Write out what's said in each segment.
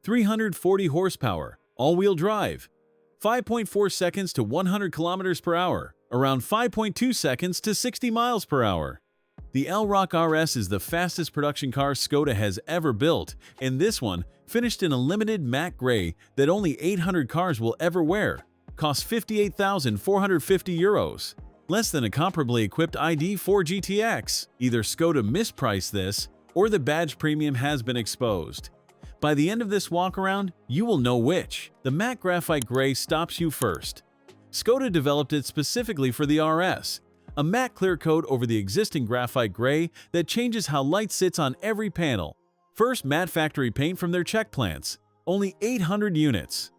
340 horsepower, all-wheel drive, 5.4 seconds to 100 kilometers per hour, around 5.2 seconds to 60 miles per hour. The Elroq RS is the fastest production car Skoda has ever built, and this one, finished in a limited matte gray that only 800 cars will ever wear, costs 58,450 euros. Less than a comparably equipped ID.4 GTX. Either Skoda mispriced this, or the badge premium has been exposed. By the end of this walk-around, you will know which. The matte graphite gray stops you first. Skoda developed it specifically for the RS, a matte clear coat over the existing graphite gray that changes how light sits on every panel. First matte factory paint from their Czech plants, only 800 units.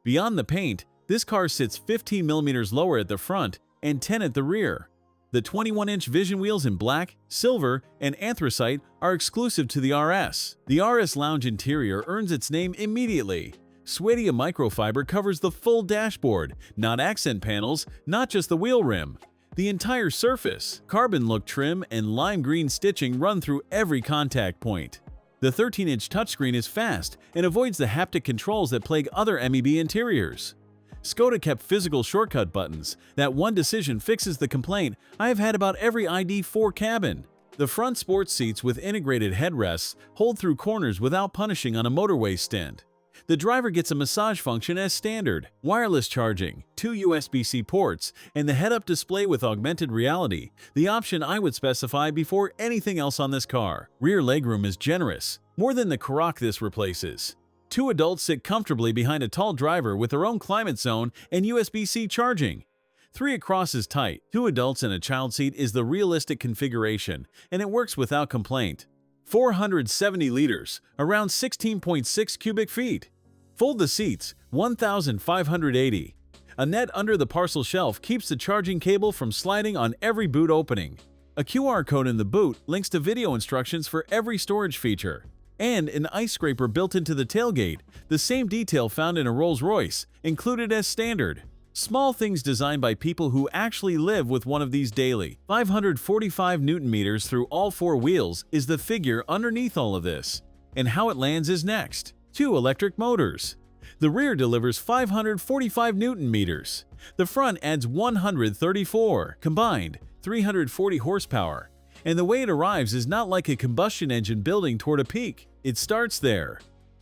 Beyond the paint, this car sits 15 mm lower at the front and 10 at the rear. The 21-inch vision wheels in black, silver, and anthracite are exclusive to the RS. The RS lounge interior earns its name immediately. Suedia microfibre covers the full dashboard, not accent panels, not just the wheel rim. The entire surface, carbon look trim and lime green stitching run through every contact point. The 13-inch touchscreen is fast and avoids the haptic controls that plague other MEB interiors. Skoda kept physical shortcut buttons. That one decision fixes the complaint I have had about every ID.4 cabin. The front sports seats with integrated headrests hold through corners without punishing on a motorway stint. The driver gets a massage function as standard, wireless charging, 2 USB-C ports, and the head-up display with augmented reality, the option I would specify before anything else on this car. Rear legroom is generous, more than the Karoq this replaces. 2 adults sit comfortably behind a tall driver with their own climate zone and USB-C charging. 3 across is tight. 2 adults and a child seat is the realistic configuration, and it works without complaint. 470 liters, around 16.6 cubic feet. Fold the seats, 1,580. A net under the parcel shelf keeps the charging cable from sliding on every boot opening. A QR code in the boot links to video instructions for every storage feature. And an ice scraper built into the tailgate, the same detail found in a Rolls-Royce, included as standard. Small things designed by people who actually live with one of these daily. 545 Nm through all 4 wheels is the figure underneath all of this. And how it lands is next. 2 electric motors. The rear delivers 545 Nm. The front adds 134, combined 340 horsepower. And the way it arrives is not like a combustion engine building toward a peak. It starts there.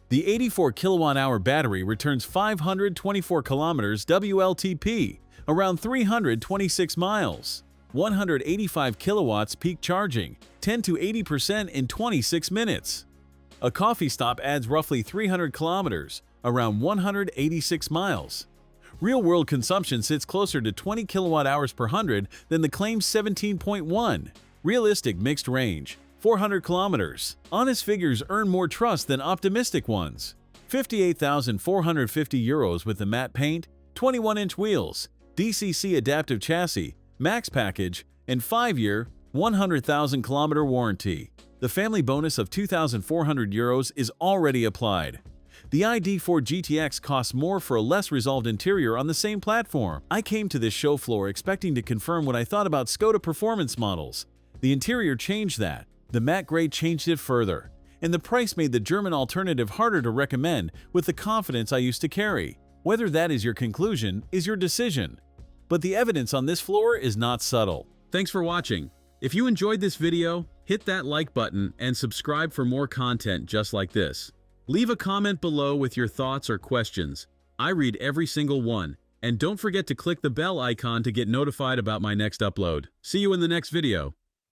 The 84 kWh battery returns 524 km WLTP, around 326 miles. 185 kilowatts peak charging, 10 to 80% in 26 minutes. A coffee stop adds roughly 300 kilometers, around 186 miles. Real-world consumption sits closer to 20 kWh per 100 than the claimed 17.1. Realistic mixed range, 400 kilometers. Honest figures earn more trust than optimistic ones. 58,450 euros with the matte paint, 21-inch wheels, DCC adaptive chassis, max package, and 5-year, 100,000 kilometer warranty. The family bonus of 2,400 euros is already applied. The ID.4 GTX costs more for a less resolved interior on the same platform. I came to this show floor expecting to confirm what I thought about Skoda performance models. The interior changed that. The matte gray changed it further. And the price made the German alternative harder to recommend with the confidence I used to carry. Whether that is your conclusion is your decision. But the evidence on this floor is not subtle. Thanks for watching. If you enjoyed this video, hit that like button and subscribe for more content just like this. Leave a comment below with your thoughts or questions. I read every single one. And don't forget to click the bell icon to get notified about my next upload. See you in the next video.